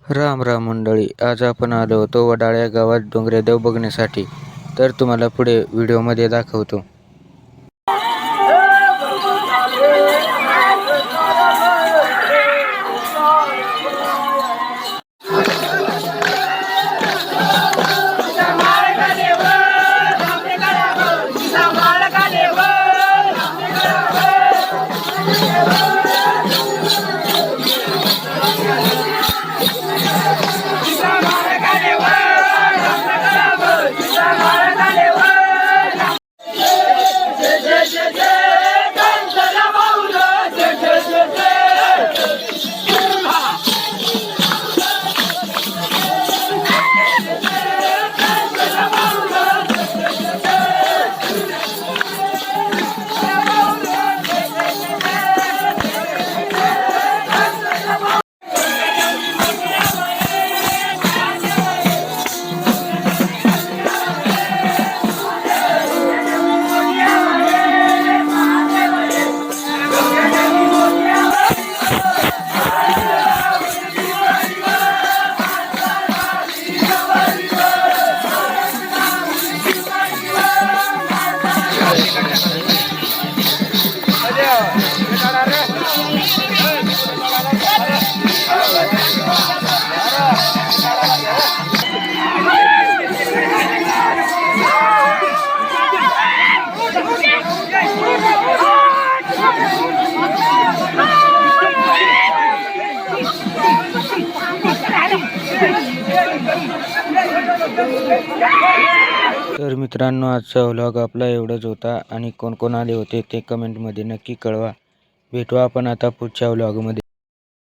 राम राम मंडळी, आज आपण आलो होतो वडाळ या गावात डोंगरेदेव बघण्यासाठी. तर तुम्हाला पुढे व्हिडिओमध्ये दाखवतो. तर मित्रांनो, आजचा व्लॉग आपला एवढाच होता. आणि कोण कोण आले होते ते कमेंटमध्ये नक्की कळवा. भेटू आपण आता पुढच्या व्लॉगमध्ये.